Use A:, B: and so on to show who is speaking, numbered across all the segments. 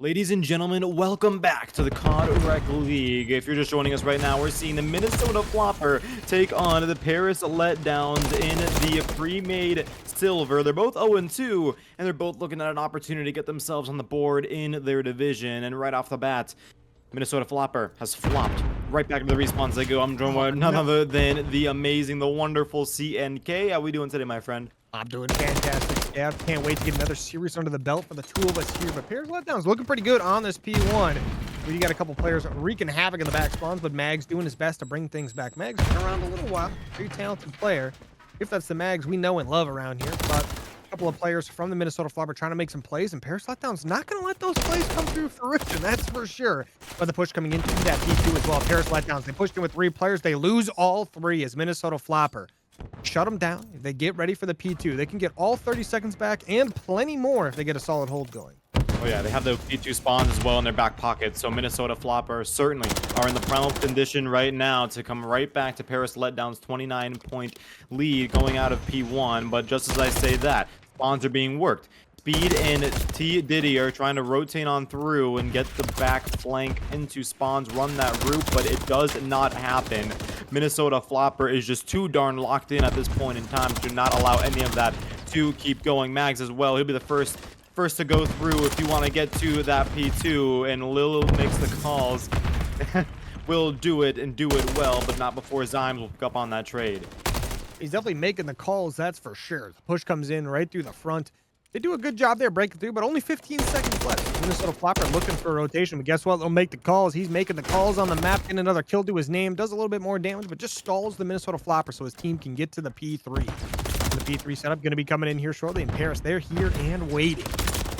A: Ladies and gentlemen, welcome back to the COD Rec League. If you're just joining us right now, we're seeing the Minnesota Floppr take on the Paris Letdowns in the Premade Silver. They're both 0-2, and they're both looking at an opportunity to get themselves on the board in their division. And right off the bat, Minnesota Floppr has flopped right back into the respawns they go. I'm joined by none other than the amazing, the wonderful CNK. How we doing today, my friend?
B: I'm doing fantastic, Scav. Can't wait to get another series under the belt for the two of us here. But Paris Letdowns looking pretty good on this P1. We got a couple players wreaking havoc in the back spawns, but Mag's doing his best to bring things back. Mag's been around a little while. Very talented player. If that's the Mags we know and love around here. But a couple of players from the Minnesota Floppr trying to make some plays, and Paris Letdowns not going to let those plays come through fruition, that's for sure. But the push coming into that P2 as well. Paris Letdowns, they pushed in with 3 players. They lose all 3 as Minnesota Floppr shut them down. If they get ready for the P2, they can get all 30 seconds back and plenty more if they get a solid hold going.
A: Oh yeah, they have the P2 spawns as well in their back pocket, so Minnesota Floppr certainly are in the prime condition right now to come right back to Paris Letdown's 29-point lead going out of P1. But just as I say that, spawns are being worked. Speed and T Diddy are trying to rotate on through and get the back flank into spawns, run that route, but it does not happen. Minnesota Floppr is just too darn locked in at this point in time to not allow any of that to keep going. Mags as well, he'll be the first to go through if you want to get to that P2, and Lil makes the calls. Will do it and do it well, but not before Zymes will pick up on that trade.
B: He's definitely making the calls, that's for sure. The push comes in right through the front. They do a good job there breaking through, but only 15 seconds left. Minnesota Floppr looking for a rotation, but guess what? They'll make the calls. He's making the calls on the map, getting another kill to his name. Does a little bit more damage, but just stalls the Minnesota Floppr so his team can get to the P3. The P3 setup going to be coming in here shortly. In Paris, they're here and waiting.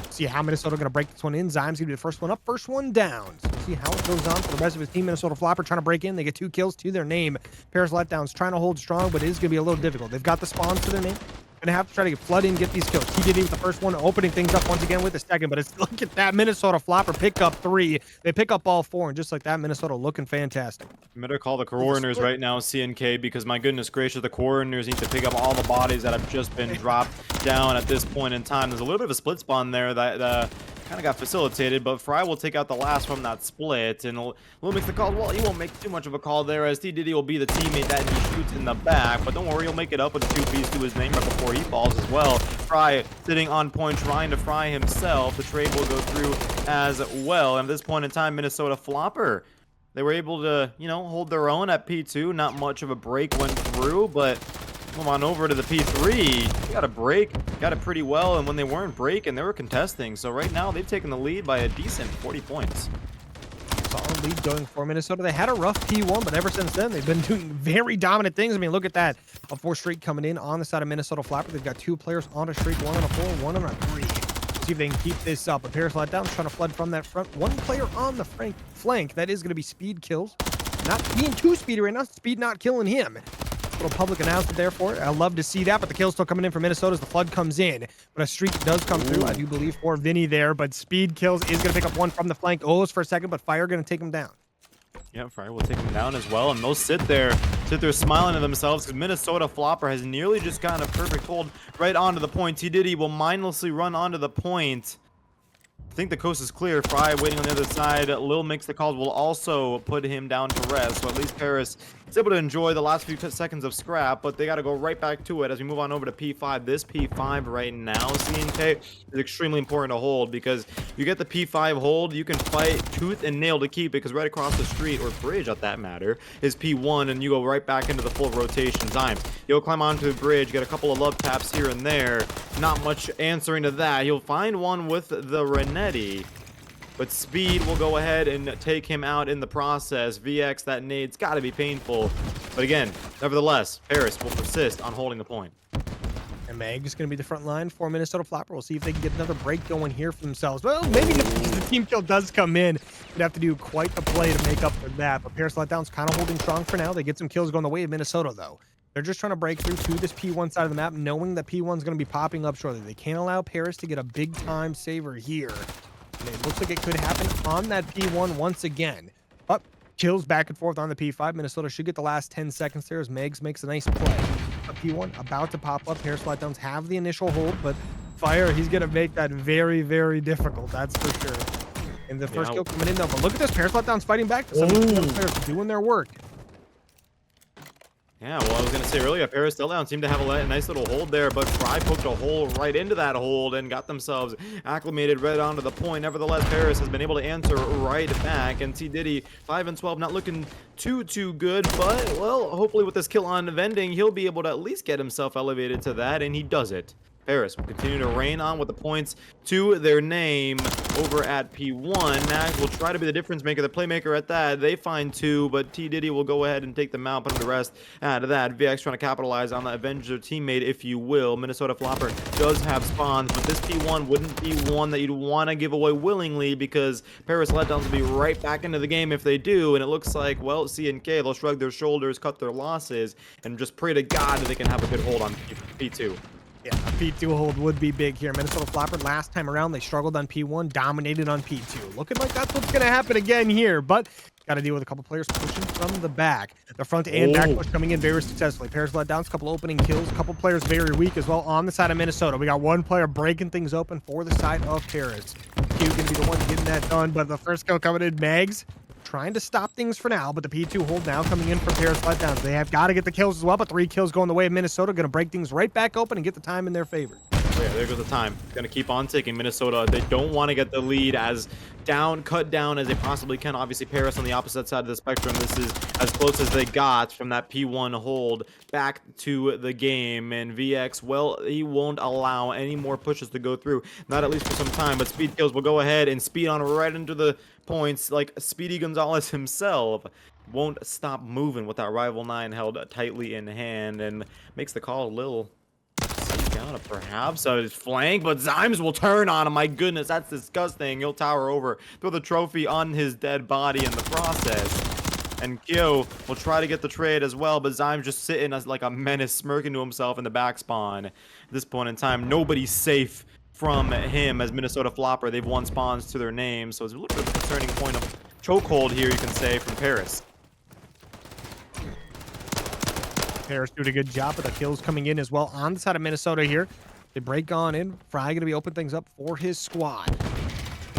B: See how Minnesota going to break this one in. Zymes going to be the first one up, first one down. So see how it goes on for the rest of his team. Minnesota Floppr trying to break in. They get 2 kills to their name. Paris Letdowns trying to hold strong, but it is going to be a little difficult. They've got the spawns to their name. Gonna have to try to flood in, get these kills. T Diddy with the first one, opening things up once again with the second, but it's look at that Minnesota Floppr pick up 3. They pick up all 4, and just like that, Minnesota looking fantastic.
A: You better call the coroners right now, CNK, because my goodness gracious, the coroners need to pick up all the bodies that have just been dropped down at this point in time. There's a little bit of a split spawn there that kind of got facilitated, but Fry will take out the last from that split, and Lil makes the call. Well, he won't make too much of a call there, as T Diddy will be the teammate that he shoots in the back, but don't worry, he'll make it up with a 2-piece to his name right before he falls as well. Fry sitting on point, trying to fry himself. The trade will go through as well, and at this point in time, Minnesota Floppr, they were able to, hold their own at P2. Not much of a break went through, but come on over to the P3. They got a break, got it pretty well, and when they weren't breaking, they were contesting. So right now, they've taken the lead by a decent 40 points.
B: Solid lead going for Minnesota. They had a rough P1, but ever since then, they've been doing very dominant things. I mean, look at that. A 4 streak coming in on the side of Minnesota Floppr. They've got 2 players on a streak, 1 on a 4, 1 on a 3. See if they can keep this up. But Paris Letdowns trying to flood from that front. 1 player on the flank. That is going to be speed kills. Not being too speedy right now. Speed not killing him. Little public announcement there for it. I love to see that, but the kills still coming in for Minnesota as the flood comes in. But a streak does come through, I do believe, for Vinny there. But speed kills is going to pick up 1 from the flank. Goes for a second, but Fire going to take him down.
A: Yeah, Fry will take him down as well, and they'll sit there smiling to themselves because Minnesota Floppr has nearly just gotten a perfect hold right onto the point. T Diddy will mindlessly run onto the point. I think the coast is clear. Fry waiting on the other side. Lil makes the calls, will also put him down to rest. So at least Paris is able to enjoy the last few seconds of scrap, but they got to go right back to it as we move on over to P5. This P5 right now, CNK, is extremely important to hold because you get the P5 hold, you can fight tooth and nail to keep it because right across the street, or bridge at that matter, is P1, and you go right back into the full rotation. Zymes, he'll climb onto the bridge, get a couple of love taps here and there. Not much answering to that. He'll find one with the Renetti, but Speed will go ahead and take him out in the process. VX, that nade's got to be painful. But again, nevertheless, Paris will persist on holding the point.
B: And Mag is going to be the front line for Minnesota Floppr. We'll see if they can get another break going here for themselves. Well, maybe if the team kill does come in, they'd have to do quite a play to make up for that. But Paris Letdowns kind of holding strong for now. They get some kills going the way of Minnesota, though. They're just trying to break through to this P1 side of the map, knowing that P1's going to be popping up shortly. They can't allow Paris to get a big-time saver here. And it looks like it could happen on that P1 once again. Up, kills back and forth on the P5. Minnesota should get the last 10 seconds there as Megs makes a nice play. A P1 about to pop up. Paris Letdowns have the initial hold, but Fire, he's going to make that very, very difficult. That's for sure. And the first
A: Yeah.
B: kill coming in though. But look at this. Paris Letdowns fighting back. Some of the players doing their work.
A: Yeah, well, I was going to say earlier, Paris Letdowns seemed to have a nice little hold there, but Fry poked a hole right into that hold and got themselves acclimated right onto the point. Nevertheless, Paris has been able to answer right back, and T. Diddy, 5 and 12, not looking too good, but, well, hopefully with this kill on Vending, he'll be able to at least get himself elevated to that, and he does it. Paris will continue to reign on with the points to their name over at P1. Mags will try to be the difference maker, the playmaker at that. They find 2, but T. Diddy will go ahead and take them out, put them to rest out of that. VX trying to capitalize on the Avenger teammate, if you will. Minnesota Floppr does have spawns, but this P1 wouldn't be one that you'd want to give away willingly because Paris Letdowns will be right back into the game if they do, and it looks like, well, CNK, they'll shrug their shoulders, cut their losses, and just pray to God that they can have a good hold on P2.
B: Yeah, a P2 hold would be big here. Minnesota Floppr, last time around, they struggled on P1, dominated on P2. Looking like that's what's going to happen again here, but got to deal with a couple players pushing from the back. The front and back push coming in very successfully. Paris Letdowns, couple opening kills, a couple players very weak as well on the side of Minnesota. We got one player breaking things open for the side of Paris. Q going to be the one getting that done, but the first kill coming in, Mags trying to stop things for now, but the P2 hold now coming in for Paris Letdowns. They have got to get the kills as well, but 3 kills going the way of Minnesota, going to break things right back open and get the time in their favor.
A: Oh yeah, there goes the time. Going to keep on ticking. Minnesota, they don't want to get the lead as cut down as they possibly can. Obviously, Paris on the opposite side of the spectrum. This is as close as they got from that P1 hold back to the game. And VX, well, he won't allow any more pushes to go through. Not at least for some time, but Speed Kills will go ahead and speed on right into the points like Speedy Gonzalez himself. Won't stop moving with that Rival 9 held tightly in hand and makes the call a little down, perhaps his flank, but Zymes will turn on him. My goodness, that's disgusting. He'll tower over, throw the trophy on his dead body in the process. And Kyo will try to get the trade as well, but Zymes just sitting as like a menace, smirking to himself in the back spawn. At this point in time, nobody's safe from him as Minnesota Floppr. They've won spawns to their name, so it's a little bit of a concerning point of chokehold here, you can say, from Paris.
B: Paris doing a good job, but the kills coming in as well on the side of Minnesota here. They break on in. Fry going to be opening things up for his squad.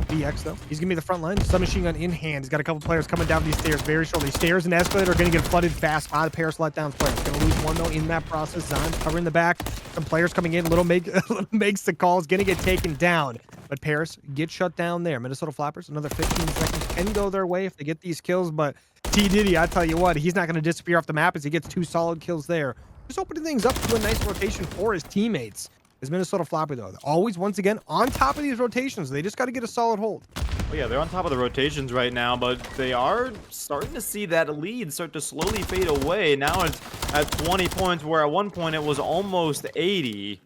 B: VX, though, he's going to be the front line. Submachine gun in hand. He's got a couple players coming down these stairs very shortly. Stairs and escalator are going to get flooded fast by the Paris Letdowns players. Going to lose one, though, in that process. Zon covering the back. Some players coming in. Little makes the calls. Going to get taken down. But Paris gets shut down there. Minnesota Floppers, another 15 seconds can go their way if they get these kills. But T. Diddy, I tell you what, he's not going to disappear off the map as he gets 2 solid kills there. Just opening things up to a nice rotation for his teammates. Is Minnesota Floppr, though. Always, once again, on top of these rotations. They just got to get a solid hold.
A: Oh yeah, they're on top of the rotations right now, but they are starting to see that lead start to slowly fade away. Now it's at 20 points, where at one point it was almost 80.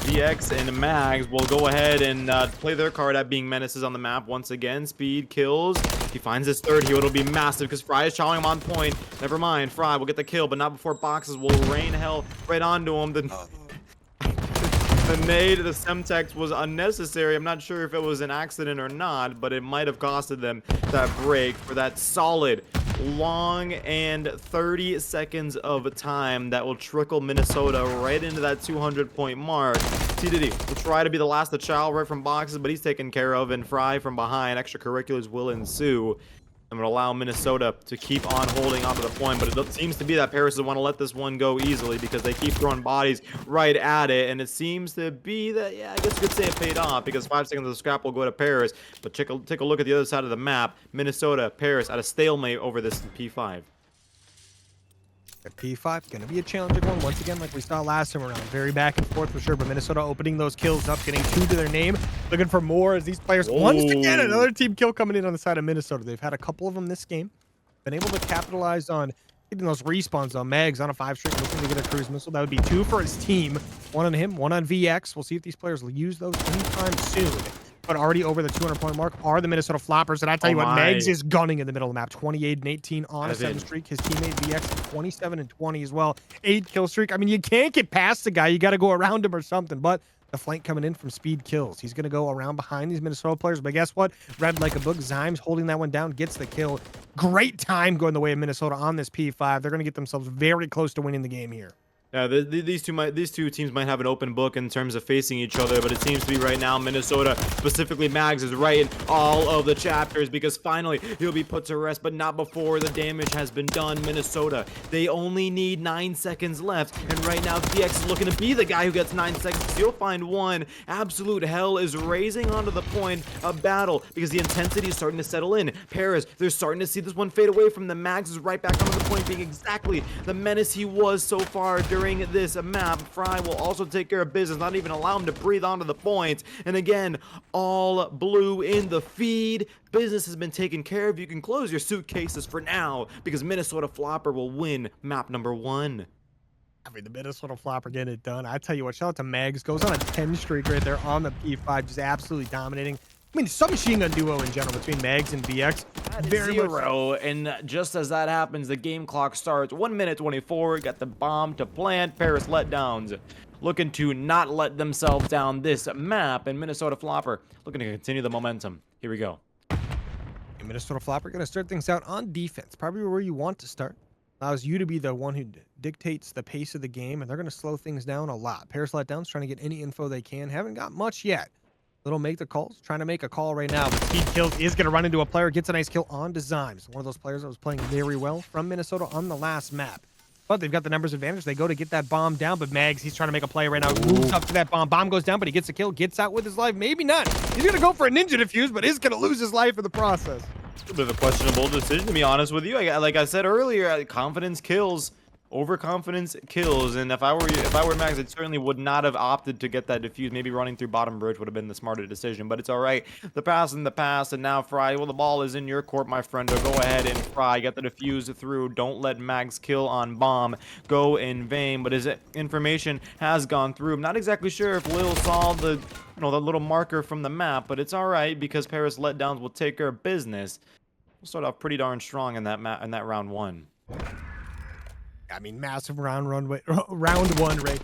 A: VX and Mags will go ahead and play their card at being menaces on the map once again. Speed kills. If he finds his third, it'll be massive because Fry is chowing him on point. Never mind, Fry will get the kill, but not before boxes will rain hell right onto him. The nade, the Semtex was unnecessary. I'm not sure if it was an accident or not, but it might have costed them that break for that solid, long, and 30 seconds of time that will trickle Minnesota right into that 200-point mark. T. Diddy will try to be the last to chow right from boxes, but he's taken care of, and Fry from behind. Extracurriculars will ensue. I'm going to allow Minnesota to keep on holding onto the point, but it seems to be that Paris doesn't want to let this one go easily because they keep throwing bodies right at it, and it seems to be that, yeah, I guess you could say it paid off because 5 seconds of the scrap will go to Paris, but take a look at the other side of the map. Minnesota, Paris at a stalemate over this P5.
B: P5 going to be a challenging one once again, like we saw last time around. Very back and forth for sure, but Minnesota opening those kills up, getting 2 to their name, looking for more as these players once again another team kill coming in on the side of Minnesota. They've had a couple of them this game, been able to capitalize on getting those respawns on Mags on a 5-streak, looking to get a cruise missile. That would be 2 for his team, 1 on him, 1 on VX. We'll see if these players will use those anytime soon. But already over the 200-point mark are the Minnesota Floppers. And I tell you what, Mags is gunning in the middle of the map. 28 and 18 on a 7 streak. His teammate VX 27 and 20 as well. 8 kill streak. I mean, you can't get past the guy. You got to go around him or something. But the flank coming in from Speed kills. He's going to go around behind these Minnesota players. But guess what? Red like a book. Zymes holding that one down. Gets the kill. Great time going the way of Minnesota on this P5. They're going to get themselves very close to winning the game here.
A: These two teams might have an open book in terms of facing each other, but it seems to be right now Minnesota, specifically Mags, is writing all of the chapters because finally he'll be put to rest, but not before the damage has been done. Minnesota, they only need 9 seconds left, and right now DX is looking to be the guy who gets 9 seconds. You'll find one. Absolute hell is raising onto the point of battle because the intensity is starting to settle in. Paris, they're starting to see this one fade away from the Mags, is right back onto the point, being exactly the menace he was so far during this map. Fry will also take care of business, not even allow him to breathe onto the point. And again, all blue in the feed. Business has been taken care of. You can close your suitcases for now because Minnesota Floppr will win map number 1.
B: I mean, the Minnesota Floppr getting it done. I tell you what, shout out to Mags. Goes on a 10 streak right there on the P5, just absolutely dominating. I mean, submachine gun duo in general between Mags and VX. Very
A: 0, and just as that happens, the game clock starts. 1 minute 24. Got the bomb to plant. Paris Letdowns looking to not let themselves down this map, and Minnesota Floppr looking to continue the momentum. Here we go.
B: And Minnesota Floppr going to start things out on defense, probably where you want to start. Allows you to be the one who dictates the pace of the game, and they're going to slow things down a lot. Paris Letdowns trying to get any info they can. Haven't got much yet. Little make the calls, trying to make a call right now, but Speed Kills is going to run into a player, gets a nice kill on to Zymes, one of those players that was playing very well from Minnesota on the last map. But they've got the numbers advantage. They go to get that bomb down, but Mags, he's trying to make a play right now. Moves up to that bomb. Bomb goes down, but he gets a kill, gets out with his life. Maybe not. He's going to go for a ninja defuse, but is going to lose his life in the process.
A: A bit of a questionable decision, to be honest with you. Like I said earlier, confidence kills. Overconfidence kills, and if I were Max, I certainly would not have opted to get that defuse. Maybe running through bottom bridge would have been the smarter decision, but it's all right. The past in the past, and now Fry, well, the ball is in your court, my friend. So go ahead and Fry, get the defuse through. Don't let Max kill on bomb go in vain, but his information has gone through. I'm not exactly sure if Lil saw the the little marker from the map, but it's all right because Paris Letdowns will take care of business. We'll start off pretty darn strong in that round 1.
B: I mean, massive round one right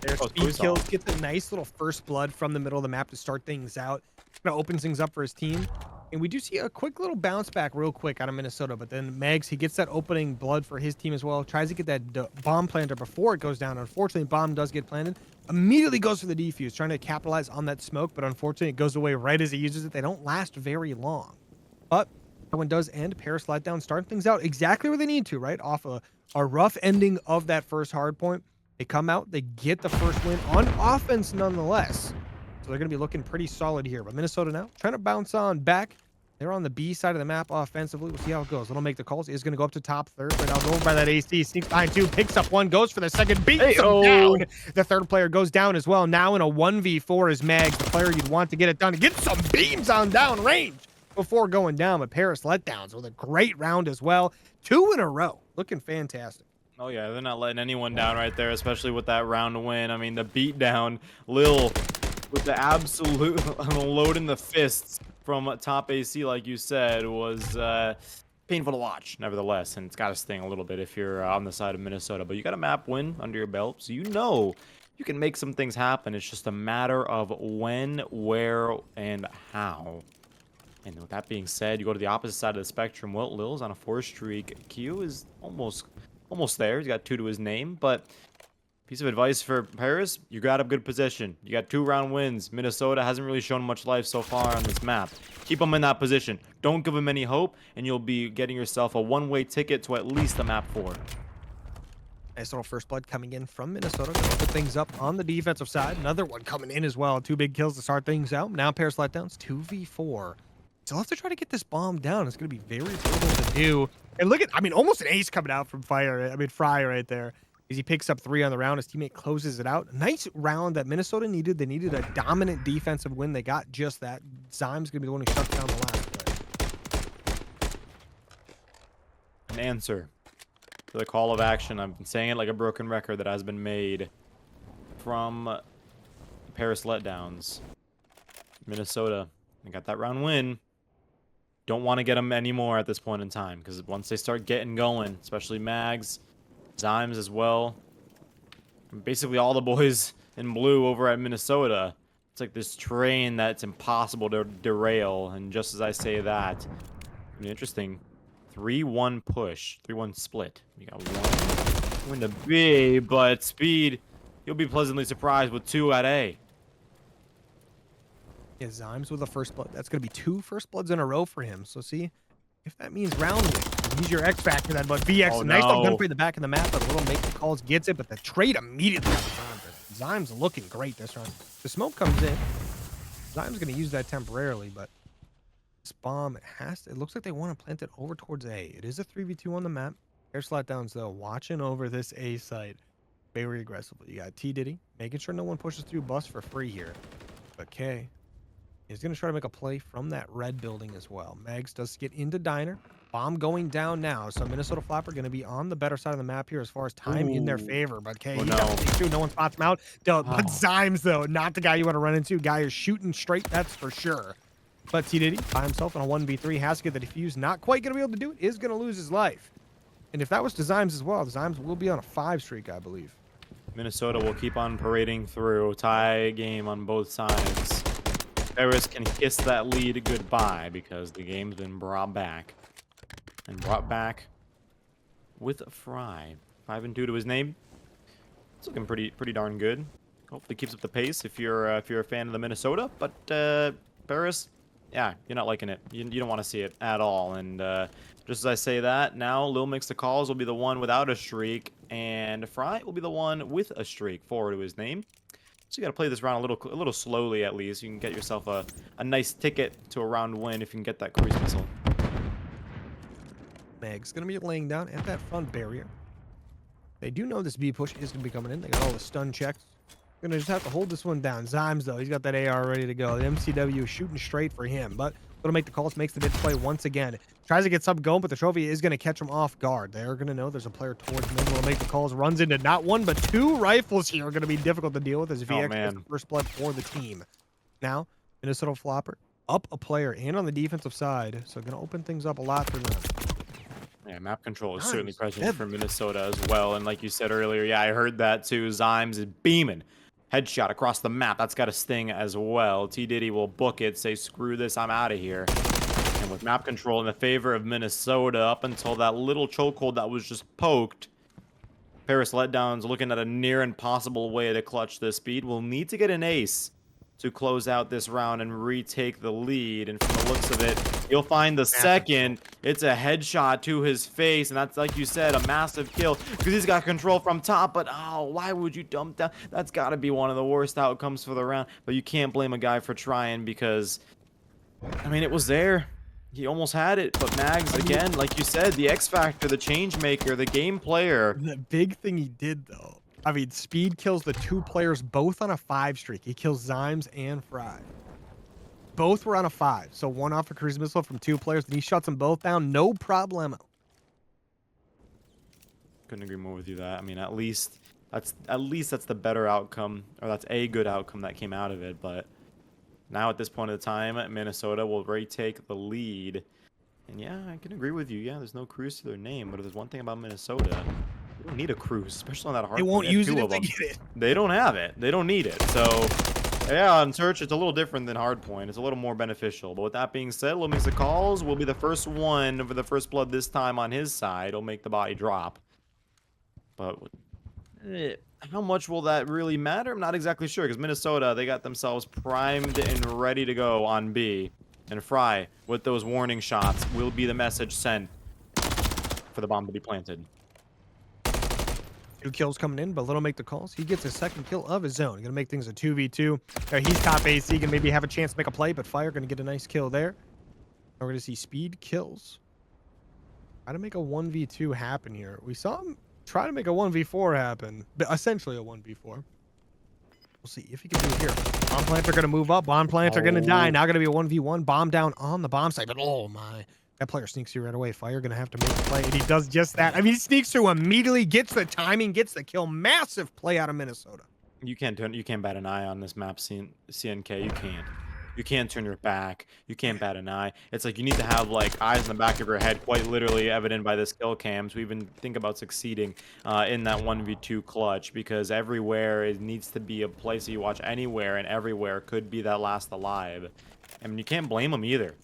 B: there.
A: Oh,
B: Speed Kills gets a nice little first blood from the middle of the map to start things out. Kind of opens things up for his team. And we do see a quick little bounce back real quick out of Minnesota. But then Mags, he gets that opening blood for his team as well. Tries to get that bomb planter before it goes down. Unfortunately, bomb does get planted. Immediately goes for the defuse, trying to capitalize on that smoke. But unfortunately, it goes away right as he uses it. They don't last very long. But that one does end. Paris Letdown start things out exactly where they need to, right? Off a rough ending of that first hard point. They come out, they get the first win on offense nonetheless. So they're going to be looking pretty solid here. But Minnesota now trying to bounce on back. They're on the B side of the map offensively. We'll see how it goes. They'll make the calls. He's going to go up to top third. Right now, over by that AC. Sneaks behind 2. Picks up 1. Goes for the second. Beats him down. The third player goes down as well. Now in a 1v4 is Mags, the player you'd want to get it done. Get some beams on down range before going down. But Paris Letdowns with a great round as well. 2 in a row. Looking fantastic.
A: Oh yeah, they're not letting anyone down right there, especially with that round win. I mean, the beatdown, Lil with the absolute load in the fists from top AC, like you said, was painful to watch, nevertheless. And it's got to sting a little bit if you're on the side of Minnesota. But you got a map win under your belt, so you know you can make some things happen. It's just a matter of when, where, and how. And with that being said, you go to the opposite side of the spectrum. Well, Lil's on a 4 streak. Q is almost there. He's got 2 to his name. But piece of advice for Paris, you got a good position. You got 2 round wins. Minnesota hasn't really shown much life so far on this map. Keep them in that position. Don't give them any hope, and you'll be getting yourself a one-way ticket to at least the map 4.
B: Nice little first blood coming in from Minnesota. Gonna put things up on the defensive side. Another one coming in as well. 2 big kills to start things out. Now Paris Letdowns 2v4. So I'll have to try to get this bomb down. It's going to be very difficult to do. And look at, I mean, almost an ace coming out from Fry right there. As he picks up 3 on the round, his teammate closes it out. Nice round that Minnesota needed. They needed a dominant defensive win. They got just that. Zyme's going to be the one who shuts down the last play.
A: An answer to the call of action. I've been saying it like a broken record that has been made from Paris Letdowns. Minnesota, they got that round win. Don't want to get them anymore at this point in time, because once they start getting going, especially Mags, Zymes as well, basically all the boys in blue over at Minnesota, it's like this train that's impossible to derail. And just as I say that, I mean, interesting 3-1 push, 3-1 split. We got 1 win to B, but Speed you'll be pleasantly surprised with 2 at A.
B: Yeah, Zymes with a first blood. That's going to be 2 first bloods in a row for him. So see if that means round win. He's your X factor then, but VX,
A: Oh,
B: nice little
A: no.
B: gunplay in the back of the map, but a little make the calls, gets it, but the trade immediately on Zymes. Zymes looking great this round. The smoke comes in. Zymes going to use that temporarily, but this bomb it looks like they want to plant it over towards A. It is a 3v2 on the map. Paris Letdowns, though, watching over this A site very aggressively. You got T Diddy making sure no one pushes through bus for free here. But K is going to try to make a play from that red building as well. Mags does get into Diner. Bomb going down now. So Minnesota Floppr going to be on the better side of the map here as far as time in their favor. But K,
A: Oh,
B: he
A: no.
B: definitely too. No one spots him out. But Zymes, though, not the guy you want to run into. Guy is shooting straight, that's for sure. But T Diddy by himself on a 1v3 has to get the defuse. Not quite going to be able to do it. Is going to lose his life. And if that was to Zymes as well, Zymes will be on a 5 streak, I believe.
A: Minnesota will keep on parading through. Tie game on both sides. Paris can kiss that lead goodbye because the game's been brought back. And brought back with a Fry. 5-2 to his name. It's looking pretty darn good. Hopefully keeps up the pace if you're a fan of the Minnesota. But Paris, yeah, you're not liking it. You don't want to see it at all. And just as I say that, now Lil Mix the Calls will be the one without a streak, and Fry will be the one with a streak forward to his name. So you got to play this round a little slowly at least. You can get yourself a nice ticket to a round win if you can get that cruise missile.
B: Meg's going to be laying down at that front barrier. They do know this B push is going to be coming in. They got all the stun checks. Going to just have to hold this one down. Zymes, though, he's got that AR ready to go. The MCW is shooting straight for him, but going to make the calls, makes the mid play once again. Tries to get something going, but the trophy is going to catch him off guard. They're going to know there's a player towards them. Will make the calls, runs into not 1, but 2 rifles here are going to be difficult to deal with as VX gets the first blood for the team. Now, Minnesota Floppr up a player and on the defensive side, so going to open things up a lot for them.
A: Yeah, map control is certainly present for Minnesota as well. And like you said earlier, yeah, I heard that too. Zymes is beaming. Headshot across the map. That's got a sting as well. T Diddy will book it, say, screw this, I'm out of here. And with map control in the favor of Minnesota up until that little chokehold that was just poked, Paris Letdowns looking at a near impossible way to clutch this speed. Will need to get an ace to close out this round and retake the lead. And from the looks of it, you'll find the second. It's a headshot to his face, and that's, like you said, a massive kill because he's got control from top. But oh, why would you dump down? That's got to be one of the worst outcomes for the round. But you can't blame a guy for trying because, I mean, it was there. He almost had it, but Mags, again, like you said, the X factor, the change maker, the game player.
B: The big thing he did, though, I mean, speed kills the 2 players both on a 5 streak. He kills Zymes and Fry. Both were on a 5. So 1 off a cruise missile from 2 players, and he shuts them both down. No problemo.
A: Couldn't agree more with you that. I mean, at least that's the better outcome, or that's a good outcome that came out of it. But now at this point of the time, Minnesota will retake the lead. And yeah, I can agree with you. Yeah, there's no cruise to their name, but if there's one thing about Minnesota, they don't need a cruise, especially on that hard.
B: They won't use it if they get it.
A: They don't have it. They don't need it. So yeah, on search, it's a little different than hardpoint. It's a little more beneficial. But with that being said, Lil Mix the Calls will be the first one for the first blood this time on his side. He'll make the body drop. But how much will that really matter? I'm not exactly sure because Minnesota, they got themselves primed and ready to go on B. And Fry, with those warning shots, will be the message sent for the bomb to be planted.
B: 2 kills coming in, but Little make the calls. He gets his second kill of his own. Gonna make things a 2v2. He's top AC, gonna maybe have a chance to make a play, but Fire gonna get a nice kill there. We're gonna see speed kills. Try to make a 1v2 happen here. We saw him try to make a 1v4 happen, but essentially a 1v4. We'll see if he can do it here. Bomb planter gonna move up. Bomb planter gonna die. Now gonna be a 1v1. Bomb down on the bomb site, but oh my. That player sneaks through right away. Fire gonna have to make the play, and he does just that. I mean, he sneaks through immediately, gets the timing, gets the kill. Massive play out of Minnesota.
A: You can't bat an eye on this map, CNK. You can't. You can't turn your back. You can't bat an eye. It's like you need to have like eyes in the back of your head, quite literally evident by the skill cam, to even think about succeeding in that 1v2 clutch. Because everywhere it needs to be a place that you watch anywhere, and everywhere could be that last alive. I mean, you can't blame him either.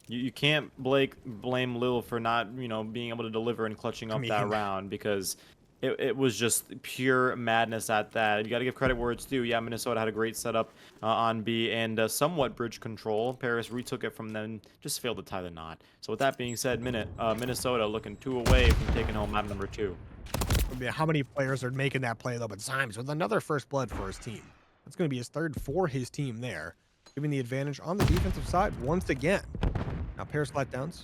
A: You can't blame Lil for not, being able to deliver and clutching up that round because it was just pure madness at that. You got to give credit where it's due. Yeah, Minnesota had a great setup on B and somewhat bridge control. Paris retook it from them, just failed to tie the knot. So with that being said, Minnesota looking 2 away from taking home map number 2.
B: I mean, how many players are making that play though? But Symes with another first blood for his team. That's going to be his 3rd for his team there, giving the advantage on the defensive side once again. Now Paris Letdowns.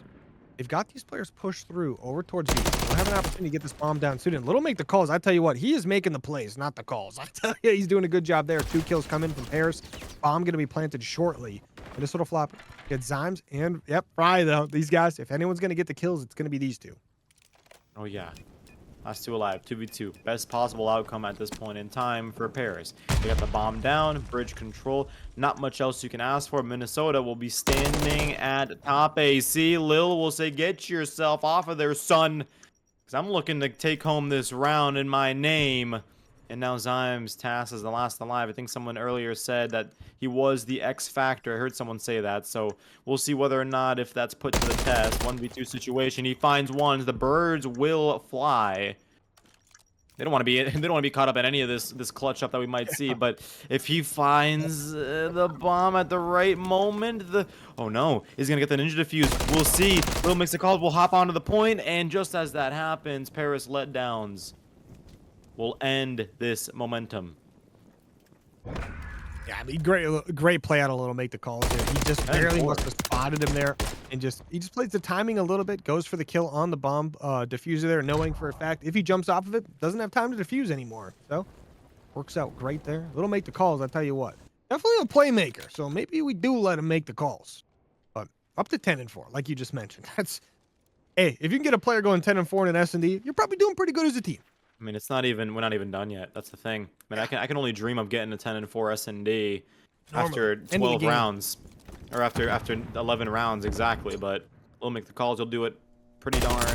B: They've got these players pushed through over towards B. We'll have an opportunity to get this bomb down soon. And Little make the calls. I tell you what, he is making the plays, not the calls. I tell you, he's doing a good job there. 2 kills coming from Paris. Bomb going to be planted shortly. Minnesota Floppr get Zymes and, yep, Fry, though. These guys, if anyone's going to get the kills, it's going to be these 2.
A: Oh, yeah. Last 2 alive, 2v2. Best possible outcome at this point in time for Paris. They got the bomb down, bridge control. Not much else you can ask for. Minnesota will be standing at top AC. Lil will say, get yourself off of there, son. Because I'm looking to take home this round in my name. And now Zymes tasked as the last alive. I think someone earlier said that he was the X factor. I heard someone say that. So we'll see whether or not if that's put to the test. 1v2 situation. He finds ones. The birds will fly. They don't want to be caught up in any of this clutch up that we might see. But if he finds the bomb at the right moment, oh no, he's gonna get the ninja defuse. We'll see. Will makes the call. We'll hop onto the point, and just as that happens, Paris Letdowns will end this momentum.
B: Yeah, I mean, great play out of Little make the calls here. He just barely must have spotted him there, and he just plays the timing a little bit, goes for the kill on the bomb diffuser there, knowing for a fact if he jumps off of it, doesn't have time to defuse anymore. So works out great there. Little make the calls, I tell you what. Definitely a playmaker, so maybe we do let him make the calls. But up to 10-4, like you just mentioned. That's, hey, if you can get a player going 10-4 in an S&D, you're probably doing pretty good as a team.
A: I mean, we're not even done yet. That's the thing. I mean, I can only dream of getting a 10-4 S&D after 12 rounds, or after 11 rounds exactly. But we'll make the calls. You'll do it pretty darn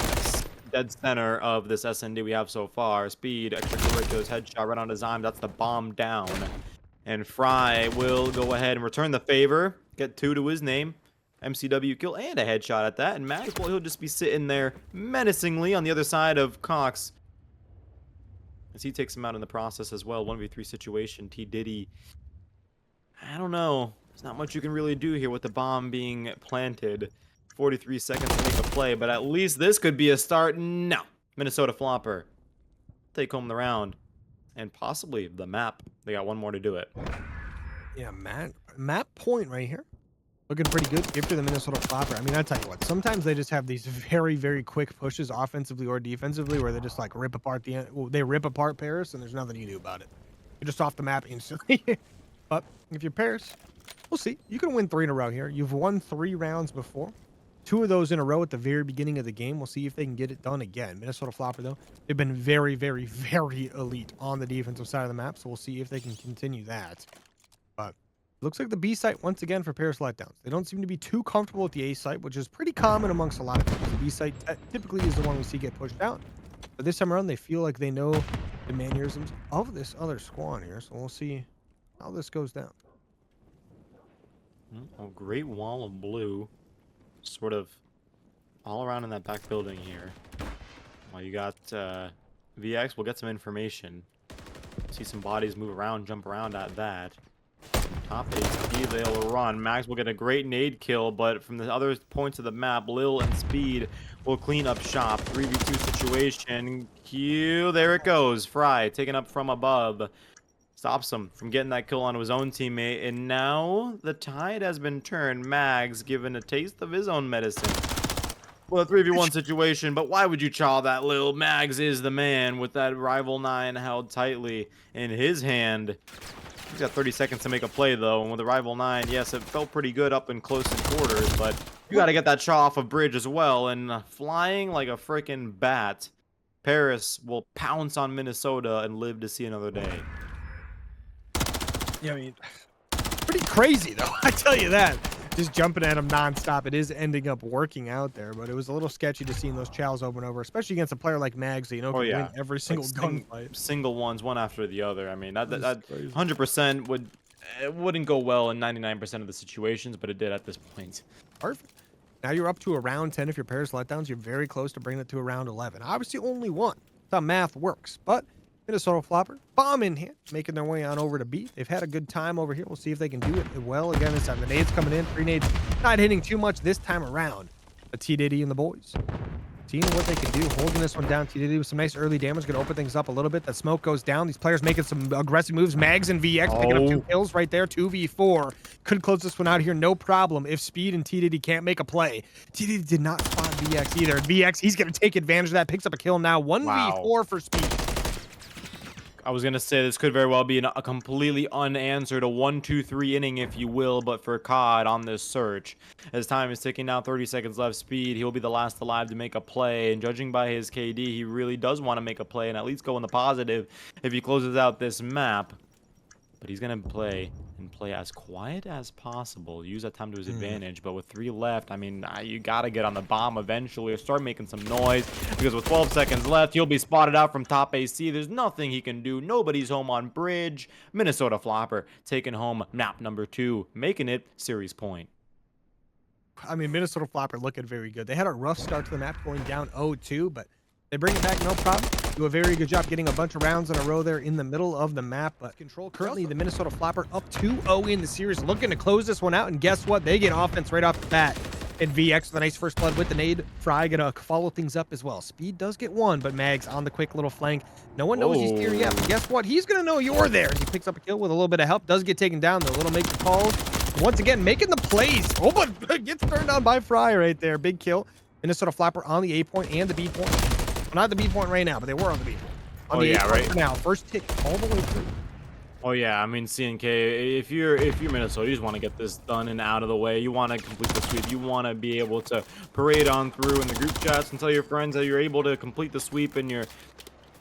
A: dead center of this S&D we have so far. Speed, extracurriculars, headshot right onto Zymes. That's the bomb down, and Fry will go ahead and return the favor, get 2 to his name. MCW kill and a headshot at that, and Maxwell, he'll just be sitting there menacingly on the other side of Cox. As he takes him out in the process as well. 1v3 situation. T. Diddy. I don't know. There's not much you can really do here with the bomb being planted. 43 seconds to make a play, but at least this could be a start. No. Minnesota Floppr take home the round. And possibly the map. They got 1 more to do it.
B: Yeah, map point right here. Looking pretty good. Give to the Minnesota Floppr. I mean, I tell you what, sometimes they just have these very, very quick pushes offensively or defensively where they just like rip apart they rip apart Paris and there's nothing you do about it. You're just off the map instantly. But if you're Paris, we'll see. You can win 3 in a row here. You've won 3 rounds before. 2 of those in a row at the very beginning of the game. We'll see if they can get it done again. Minnesota Floppr, though, they've been very, very, very elite on the defensive side of the map. So we'll see if they can continue that. But looks like the B site once again for Paris Letdowns. They don't seem to be too comfortable with the A site, which is pretty common amongst a lot of teams. The B site typically is the one we see get pushed out. But this time around, they feel like they know the mannerisms of this other squad here. So we'll see how this goes down.
A: A great wall of blue, sort of all around in that back building here. While you got VX, we'll get some information. See some bodies move around, jump around at that. Top HP, they'll run. Max will get a great nade kill, but from the other points of the map, Lil and Speed will clean up shop. 3v2 situation. Q, there it goes. Fry taken up from above. Stops him from getting that kill onto his own teammate, and now the tide has been turned. Mags given a taste of his own medicine. Well, a 3v1 situation, but why would you chaw that, Lil? Mags is the man with that rival 9 held tightly in his hand. He's got 30 seconds to make a play, though, and with the rival 9, yes, it felt pretty good up in close quarters, but you got to get that chaw off of bridge as well, and flying like a freaking bat, Paris will pounce on Minnesota and live to see another day.
B: Yeah, I mean, pretty crazy, though. I tell you that. Just jumping at him nonstop. It is ending up working out there, but it was a little sketchy to seeing those chows over and over, especially against a player like Mags, you know, can win every single gunfight.
A: Single ones, one after the other. I mean, that 100% wouldn't go well in 99% of the situations, but it did at this point.
B: Perfect. Now you're up to a round 10. If you're Paris Letdowns, you're very close to bringing it to a round 11. Obviously, only one. That's how math works. But Minnesota Floppr, bomb in hand, making their way on over to B. They've had a good time over here. We'll see if they can do it well again this time. The nades coming in, 3 nades, not hitting too much this time around. But T Diddy and the boys seeing what they can do, holding this one down. T Diddy with some nice early damage, gonna open things up a little bit. That smoke goes down. These players making some aggressive moves. Mags and VX picking up 2 kills right there. 2v4 could close this one out here, no problem. If Speed and T Diddy can't make a play, T Diddy did not spot VX either. VX, he's gonna take advantage of that. Picks up a kill now. 1v4 for Speed.
A: I was gonna say this could very well be a completely unanswered, a 1-2-3 inning, if you will, but for COD on this search. As time is ticking now, 30 seconds left. Speed, he'll be the last alive to make a play, and judging by his KD, he really does want to make a play and at least go in the positive if he closes out this map. But he's gonna play as quiet as possible, use that time to his advantage. But with 3 left, I mean, you gotta get on the bomb eventually or start making some noise, because with 12 seconds left, he'll be spotted out from top AC. There's nothing he can do. Nobody's home on bridge. Minnesota Floppr taking home map number 2, making it series point.
B: I mean, Minnesota Floppr looking very good. They had a rough start to the map, going down 0-2, but they bring it back no problem. Do a very good job getting a bunch of rounds in a row there in the middle of the map. But control currently the Minnesota Floppr up 2-0 in the series, looking to close this one out. And guess what? They get offense right off the bat. And VX with a nice first blood with the nade. Fry gonna follow things up as well. Speed does get 1, but Mags on the quick little flank. No one knows he's here yet. But guess what? He's gonna know you're there. And he picks up a kill with a little bit of help. Does get taken down though. Little make the calls. Once again, making the plays. Oh, but gets turned on by Fry right there. Big kill. Minnesota Floppr on the A point and the B point. Well, not the B point right now, but they were on the B point. On the A point for now. First tick all the way through.
A: Oh yeah, I mean, CNK, if you're Minnesota, you just want to get this done and out of the way. You want to complete the sweep. You want to be able to parade on through in the group chats and tell your friends that you're able to complete the sweep and you're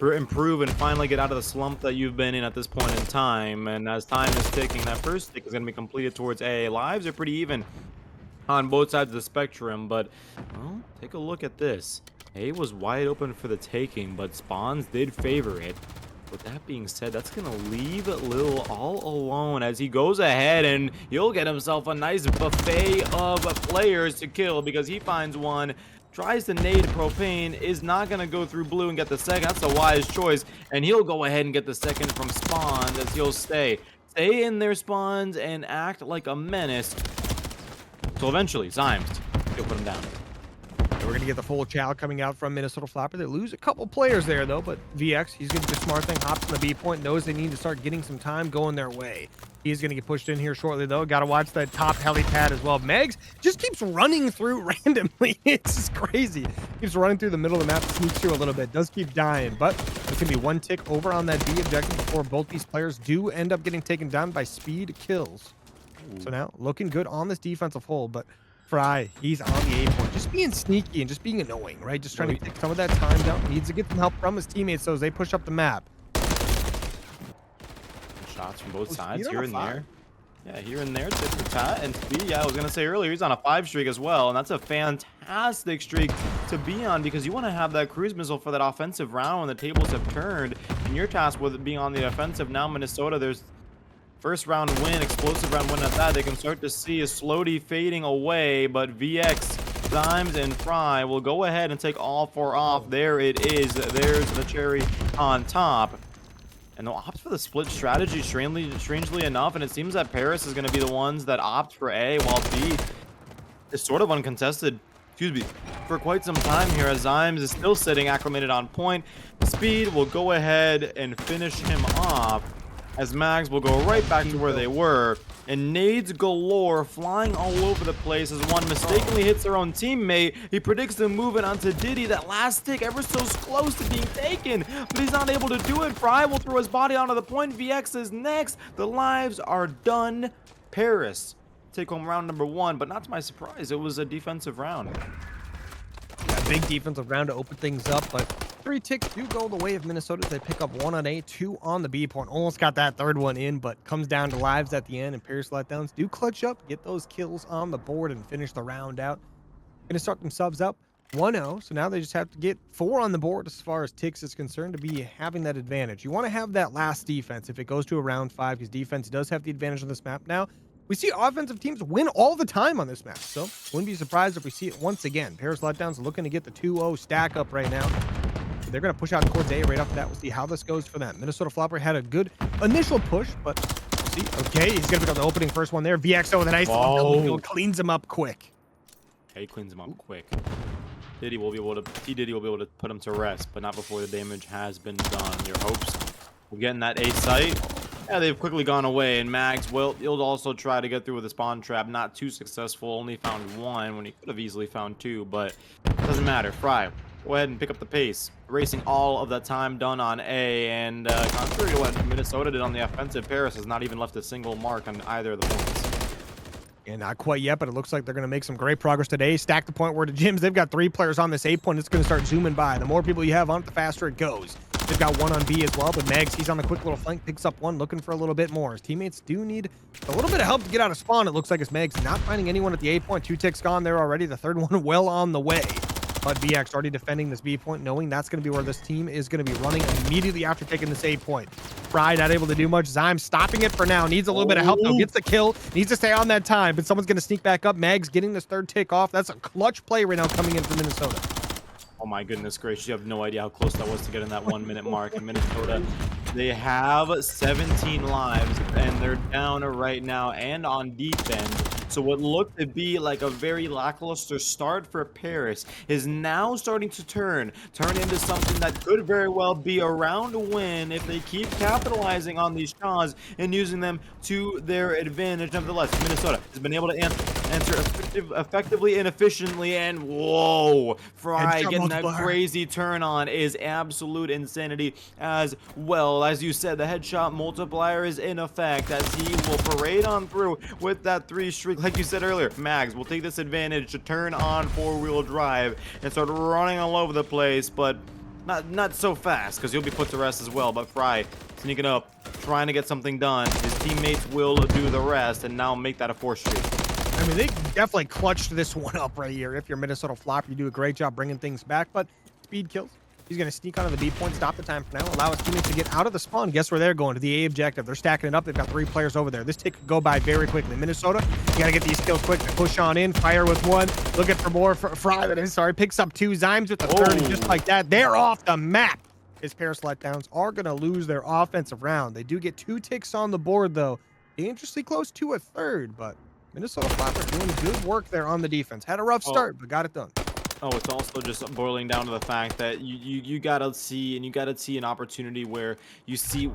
A: improve and finally get out of the slump that you've been in at this point in time. And as time is ticking, that first tick is going to be completed towards A. Lives are pretty even on both sides of the spectrum, but well, take a look at this. A was wide open for the taking, but spawns did favor it. With that being said, that's going to leave Lil all alone as he goes ahead, and he'll get himself a nice buffet of players to kill because he finds one. Tries to nade propane, is not going to go through blue and get the second. That's a wise choice, and he'll go ahead and get the second from spawns as he'll stay in their spawns and act like a menace. So eventually, Zymes, he'll put him down.
B: We're going to get the full chow coming out from Minnesota Floppr. They lose a couple players there, though, but VX, he's going to do the smart thing, hops on the B point, knows they need to start getting some time going their way. He's going to get pushed in here shortly, though. Got to watch that top helipad as well. Megs just keeps running through randomly. It's just crazy. Keeps running through the middle of the map, sneaks through a little bit, does keep dying, but there's going to be 1 tick over on that B objective before both these players do end up getting taken down by Speed kills. So now, looking good on this defensive hold, but Fry, he's on the A point, just being sneaky and just being annoying, right? Just trying to take some of that time down. Needs to get some help from his teammates so as they push up the map.
A: Shots from both sides, here and there. Yeah, here and there, tit for tat. And Speed, yeah, I was going to say earlier, he's on a 5 streak as well. And that's a fantastic streak to be on because you want to have that cruise missile for that offensive round when the tables have turned. And you're tasked with being on the offensive. Now Minnesota, there's first round win, explosive round win at that. They can start to see is slowly fading away, but VX, Zymes, and Fry will go ahead and take all 4 off. There it is. There's the cherry on top. And they'll opt for the split strategy, strangely enough, and it seems that Paris is going to be the ones that opt for A, while B is sort of uncontested, for quite some time here, as Zymes is still sitting acclimated on point. Speed will go ahead and finish him off, as Mags will go right back to where they were. And nades galore flying all over the place as one mistakenly hits their own teammate. He predicts them moving onto Diddy. That last stick ever so close to being taken, but he's not able to do it. Fry will throw his body onto the point. VX is next. The lives are done. Paris take home round number 1, but not to my surprise, it was a defensive round.
B: A big defensive round to open things up, but 3 ticks do go the way of Minnesota. They pick up 1 on A, 2 on the B point. Almost got that 3rd one in, but comes down to lives at the end, and Paris Letdowns do clutch up, get those kills on the board, and finish the round out. Gonna start them subs up 1-0, so now they just have to get 4 on the board as far as ticks is concerned to be having that advantage. You want to have that last defense if it goes to a round 5, because defense does have the advantage on this map now. We see offensive teams win all the time on this map, so wouldn't be surprised if we see it once again. Paris Letdowns looking to get the 2-0 stack up right now. They're going to push out towards A right after that. We'll see how this goes for them. Minnesota Floppr had a good initial push, but we'll see. Okay, he's going to pick up the opening first one there. VXO with a nice little double kill, cleans him up quick.
A: Okay, he cleans him up quick. T Diddy will be able to put him to rest, but not before the damage has been done. Your hopes will get in that A site. Yeah, they've quickly gone away, and Mags he'll also try to get through with a spawn trap. Not too successful, only found one when he could have easily found two, but it doesn't matter. Fry, go ahead and pick up the pace. Racing all of that time done on A, and contrary to what Minnesota did on the offensive, Paris has not even left a single mark on either of the points.
B: And not quite yet, but it looks like they're going to make some great progress today. Stack the point where the gyms, they've got 3 players on this A point. It's going to start zooming by. The more people you have on it, the faster it goes. They've got one on B as well, but Mags, he's on the quick little flank, picks up one, looking for a little bit more. His teammates do need a little bit of help to get out of spawn. It looks like as Mags not finding anyone at the A point. 2 ticks gone there already. The third one well on the way. But VX already defending this B point, knowing that's going to be where this team is going to be running immediately after taking this A point. Fry not able to do much. Zyme stopping it for now. Needs a little bit of help, though. Gets the kill. Needs to stay on that time, but someone's going to sneak back up. Mags getting this third tick off. That's a clutch play right now coming in for Minnesota.
A: Oh my goodness gracious, you have no idea how close that was to getting that 1 minute mark in Minnesota. They have 17 lives, and they're down right now and on defense. So what looked to be like a very lackluster start for Paris is now starting to turn into something that could very well be a round win if they keep capitalizing on these shots and using them to their advantage. Nevertheless, Minnesota has been able to answer effectively and efficiently, and whoa, Fry getting that crazy turn on is absolute insanity as well. As you said, the headshot multiplier is in effect as he will parade on through with that 3 streak. Like you said earlier, Mags will take this advantage to turn on 4-wheel drive and start running all over the place, but not so fast because he'll be put to rest as well. But Fry sneaking up, trying to get something done. His teammates will do the rest and now make that a 4 streak.
B: I mean, they definitely clutched this one up right here. If you're Minnesota Floppr, you do a great job bringing things back, but speed kills. He's going to sneak onto the B point, stop the time for now, allow his teammates to get out of the spawn. Guess where they're going? To the A objective. They're stacking it up. They've got 3 players over there. This tick could go by very quickly. Minnesota, you got to get these kills quick. They push on in, fire with 1, looking for more. Fry, picks up 2. Zymes with the 3rd, and just like that, they're off the map. His Paris Letdowns are going to lose their offensive round. They do get 2 ticks on the board, though. Dangerously close to a 3rd, but Minnesota Floppr doing good work there on the defense. Had a rough start, but got it done.
A: Oh, it's also just boiling down to the fact that you gotta see an opportunity where you see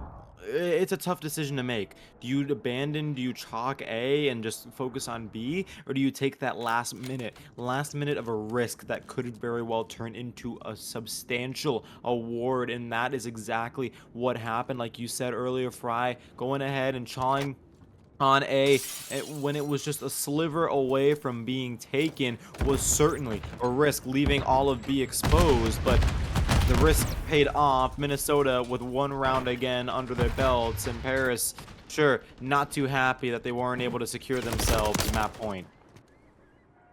A: it's a tough decision to make. Do you abandon, do you chalk A and just focus on B, or do you take that last minute of a risk that could very well turn into a substantial award? And that is exactly what happened. Like you said earlier, Fry going ahead and chawing on A when it was just a sliver away from being taken was certainly a risk, leaving all of B exposed, but the risk paid off. Minnesota with 1 round again under their belts, and Paris, sure, not too happy that they weren't able to secure themselves in that point.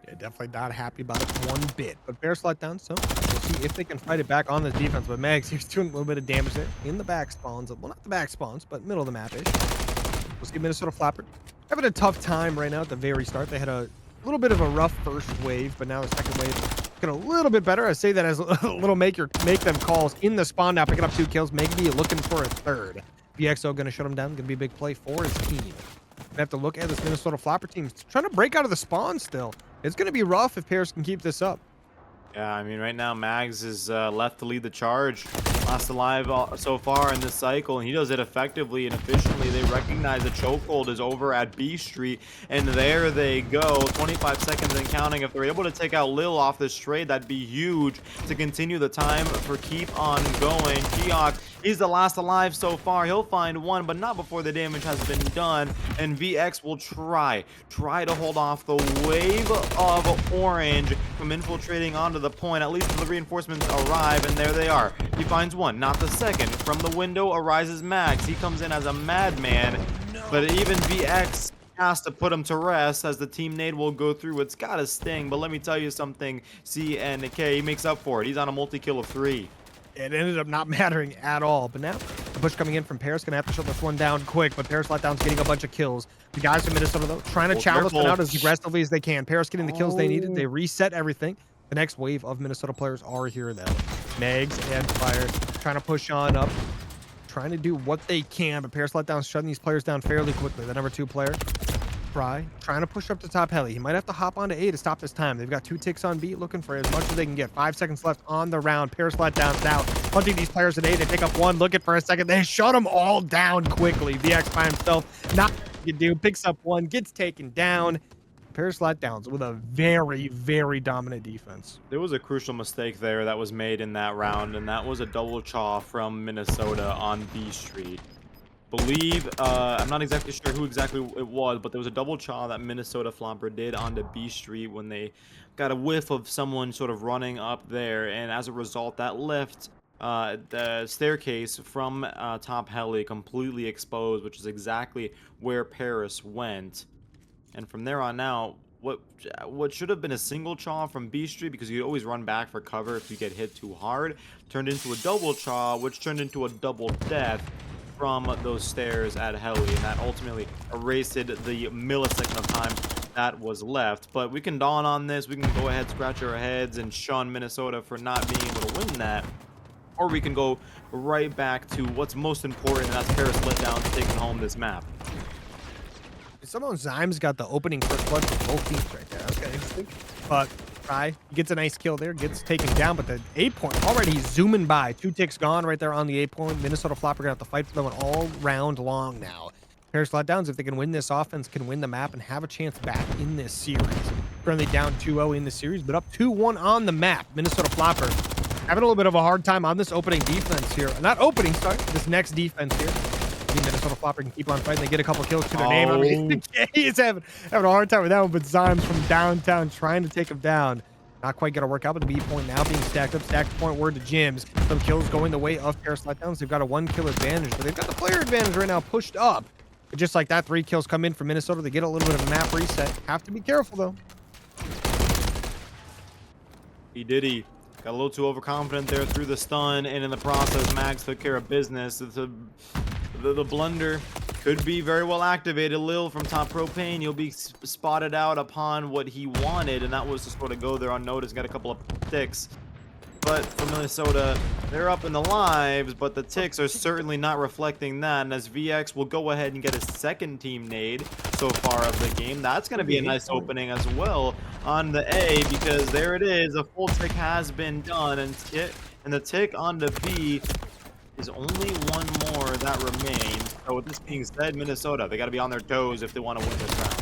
B: Yeah, definitely not happy about it one bit, but Paris Letdowns, so we'll see if they can fight it back on this defense. But Mags, he's doing a little bit of damage there in the back spawns, well, not the back spawns, but middle of the map-ish. We'll see Minnesota Floppr having a tough time right now at the very start. They had a little bit of a rough first wave, but now the second wave looking a little bit better. I say that as a little make them calls in the spawn now, picking up 2 kills, maybe looking for a 3rd. VXO going to shut him down. Going to be a big play for his team. Gonna have to look at this Minnesota Floppr team trying to break out of the spawn still. It's going to be rough if Paris can keep this up.
A: Yeah, I mean, right now Mags is left to lead the charge. Last alive so far in this cycle, and he does it effectively and efficiently. They recognize the chokehold is over at B Street, and there they go. 25 seconds and counting. If they're able to take out Lil off this trade, that'd be huge to continue the time for keep on going. Keok, he's the last alive so far. He'll find 1, but not before the damage has been done, and VX will try to hold off the wave of orange from infiltrating onto the point. At least the reinforcements arrive, and there they are. He finds 1, not the second. From the window arises Mags. He comes in as a madman, but even VX has to put him to rest as the team nade will go through. It's gotta sting, but let me tell you something. C and K, he makes up for it. He's on a multi-kill of 3.
B: It ended up not mattering at all, but now the push coming in from Paris, gonna have to shut this one down quick, but Paris Letdowns getting a bunch of kills. The guys from Minnesota, though, trying to challenge them out as aggressively as they can. Paris getting the kills they needed. They reset everything. The next wave of Minnesota players are here, though. Megs and Fire trying to push on up, trying to do what they can, but Paris Letdowns shutting these players down fairly quickly. The number 2 player, Fry, trying to push up to top heli. He might have to hop onto A to stop this time. They've got 2 ticks on B, looking for as much as they can get. 5 seconds left on the round. Paris Letdowns now hunting these players at A. They pick up one, looking for a second. They shut them all down quickly. VX by himself, not what you do, picks up one, gets taken down. Paris Letdowns with a very, very dominant defense.
A: There was a crucial mistake there that was made in that round, and that was a double chaw from Minnesota on B Street. I'm not exactly sure who exactly it was, but there was a double chaw that Minnesota Floppr did onto B Street when they got a whiff of someone sort of running up there, and as a result, that left the staircase from top heli completely exposed, which is exactly where Paris went. And from there on out, what should have been a single chaw from B Street, because you always run back for cover if you get hit too hard, turned into a double chaw, which turned into a double death from those stairs at heli, and that ultimately erased the millisecond of time that was left. But we can dawn on this, we can go ahead, scratch our heads, and shun Minnesota for not being able to win that, or we can go right back to what's most important, and that's Paris Letdowns taking home this map.
B: Somehow Zymes got the opening first blood for both teams right there. That's kind of interesting. But Fry gets a nice kill there, gets taken down, but the A point already zooming by. 2 ticks gone right there on the A point. Minnesota Floppr gonna have to fight for them all round long now. Paris Letdowns, if they can win this offense, can win the map and have a chance back in this series. Currently down 2-0 in the series, but up 2-1 on the map. Minnesota Floppr having a little bit of a hard time on this opening defense here. Not opening, sorry, this next defense here. Minnesota Floppr can keep on fighting. They get a couple kills to their name. I mean, he's having a hard time with that one, but Zymes from downtown trying to take him down. Not quite going to work out, but the B point now being stacked up. Stacked point word to Jims. Some kills going the way of Paris Letdowns. They've got a 1-kill advantage, but they've got the player advantage right now pushed up. But just like that, 3 kills come in for Minnesota. They get a little bit of a map reset. Have to be careful, though.
A: He did. He got a little too overconfident there through the stun, and in the process, Mags took care of business. The blunder could be very well activated. Lil from top propane, you'll be spotted out upon what he wanted, and that was to sort of go there unnoticed, got a couple of ticks. But for Minnesota, they're up in the lives, but the ticks are certainly not reflecting that. And as VX will go ahead and get his 2nd team nade so far of the game, that's going to be a nice opening as well on the A, because there it is, a full tick has been done, and the tick on the B is only one more that remains. So with this being said, Minnesota, they got to be on their toes if they want to win this round.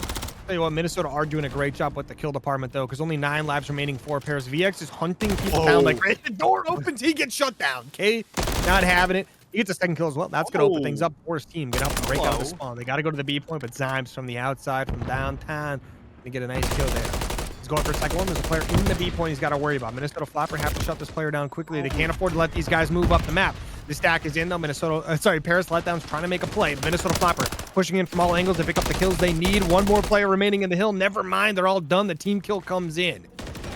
B: Tell you what, Minnesota are doing a great job with the kill department, though, because only 9 lives remaining for Paris. VX is hunting people down. Like, right, the door opens, he gets shut down. Okay, not having it. He gets a 2nd kill as well. That's going to open things up for his team. Get out and break out the spawn. They got to go to the B point, but Zymes from the outside, from downtown, to get a nice kill there. He's going for a 2nd one. There's a player in the B point he's got to worry about. Minnesota Floppr have to shut this player down quickly. They can't afford to let these guys move up the map. The stack is in, though. Paris Letdowns trying to make a play. Minnesota Floppr pushing in from all angles to pick up the kills they need. 1 more player remaining in the hill. Never mind, they're all done. The team kill comes in.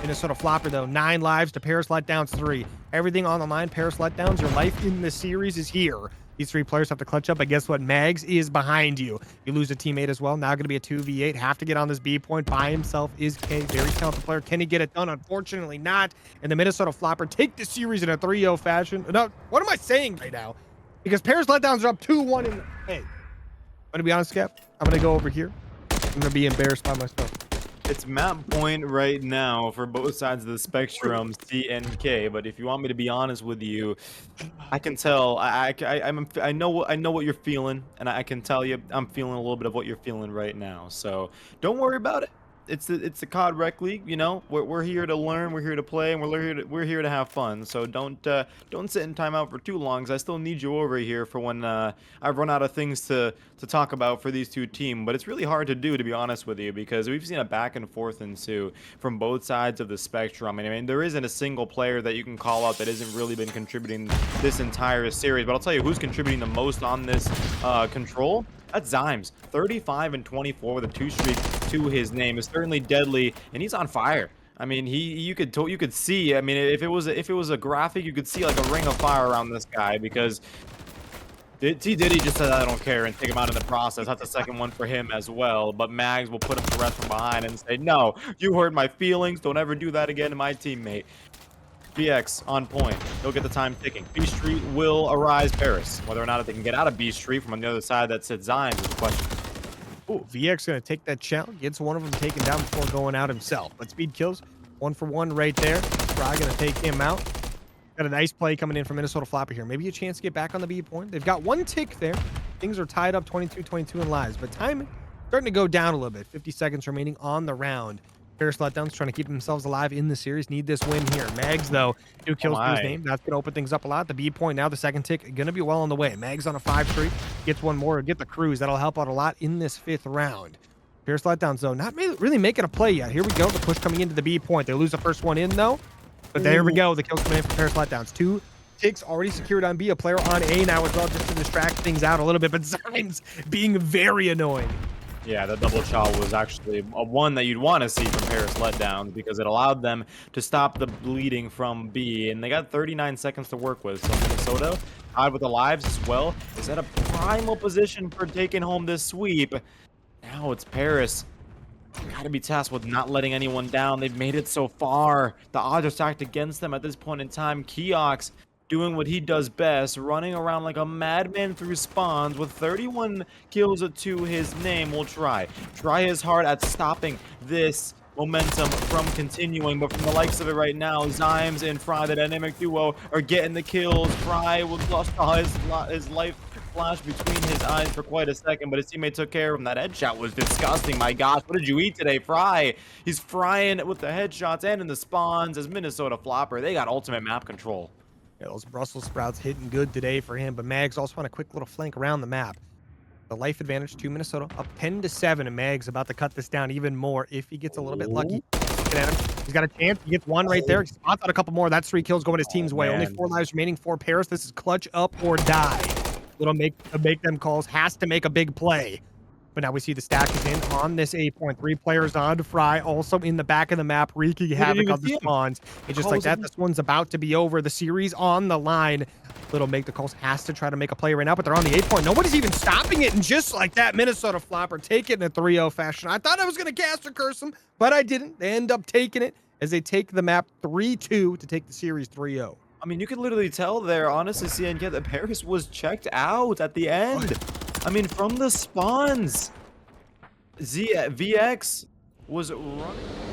B: Minnesota Floppr, though, 9 lives to Paris Letdowns 3. Everything on the line. Paris Letdowns, your life in this series is here. These 3 players have to clutch up, but guess what? Mags is behind you. You lose a teammate as well. Now going to be a 2v8. Have to get on this B point by himself is K. Very talented player. Can he get it done? Unfortunately not. And the Minnesota Floppr take the series in a 3-0 fashion. No, what am I saying right now? Because Paris Letdowns are up 2-1 in the... Hey, I'm going to be honest, Cap. I'm going to go over here. I'm going to be embarrassed by myself.
A: It's map point right now for both sides of the spectrum, C and K. But if you want me to be honest with you, I can tell. I know what you're feeling, and I can tell you I'm feeling a little bit of what you're feeling right now. So don't worry about it. It's the COD Rec League, you know. We're here to learn, we're here to play, and we're here to have fun. So don't sit in timeout for too long, because I still need you over here for when I've run out of things to talk about for these 2 teams. But it's really hard to do, to be honest with you, because we've seen a back and forth ensue from both sides of the spectrum. I mean, there isn't a single player that you can call out that hasn't really been contributing this entire series. But I'll tell you who's contributing the most on this control. That's Zymes, 35 and 24 with a 2 streak to his name. Is certainly deadly, and he's on fire. I mean, you could see. I mean, if it was a graphic, you could see like a ring of fire around this guy, because T Diddy just said I don't care and take him out in the process. That's a 2nd one for him as well. But Mags will put him to rest from behind and say, "No, you hurt my feelings. Don't ever do that again to my teammate." VX on point. They'll get the time ticking. B Street will arise Paris. Whether or not they can get out of B Street from on the other side that sits Zymes is the question.
B: Ooh, VX gonna take that challenge, gets one of them taken down before going out himself. But speed kills, 1 for 1 right there. Fry gonna take him out. Got a nice play coming in from Minnesota Floppr here. Maybe a chance to get back on the B point. They've got 1 tick there. Things are tied up 22-22 in lives, but time starting to go down a little bit. 50 seconds remaining on the round. Paris Letdowns trying to keep themselves alive in the series. Need this win here. Mags, though, 2 kills to his name. That's going to open things up a lot. The B point now, the second tick, going to be well on the way. Mags on a 5 streak. Gets one more. Get the cruise. That'll help out a lot in this 5th round. Paris Letdowns, though, not really making a play yet. Here we go. The push coming into the B point. They lose the first one in, though. But there we go. The kills coming in from Paris Letdowns. 2 ticks already secured on B. A player on A now as well, just to distract things out a little bit. But Zymes being very annoying.
A: Yeah, the double chow was actually a one that you'd want to see from Paris Letdowns because it allowed them to stop the bleeding from B, and they got 39 seconds to work with. So Minnesota, tied with the lives as well, is at a primal position for taking home this sweep. Now it's Paris. Got to be tasked with not letting anyone down. They've made it so far. The odds are stacked against them at this point in time. Keox doing what he does best, running around like a madman through spawns with 31 kills to his name. Will try his hard at stopping this momentum from continuing, but from the likes of it right now, Zymes and Fry, the dynamic duo, are getting the kills. Fry was lost his life flash between his eyes for quite a second, but his teammate took care of him. That headshot was disgusting. My gosh, what did you eat today, Fry? He's frying with the headshots and in the spawns as Minnesota Floppr. They got ultimate map control.
B: Yeah, those Brussels sprouts hitting good today for him, but Mags also on a quick little flank around the map. The life advantage to Minnesota, up 10-7, and Mags about to cut this down even more if he gets a little bit lucky. Looking at him, he's got a chance. He gets one right there. He spots out a couple more. That's 3 kills going his team's way. Only 4 lives remaining for Paris. This is clutch up or die. Little make them calls. Has to make a big play. But now we see the stack is in on this A point. 3 players on to Fry, also in the back of the map, wreaking havoc on the spawns. It's just like that. This one's about to be over. The series on the line. Little make the calls, has to try to make a play right now, but they're on the A point. Nobody's even stopping it, and just like that, Minnesota Floppr take it in a 3-0 fashion. I thought I was going to caster curse them, but I didn't. They end up taking it as they take the map 3-2 to take the series 3-0.
A: I mean, you could literally tell there, honestly, CNK, that Paris was checked out at the end. I mean, from the spawns, VX was running.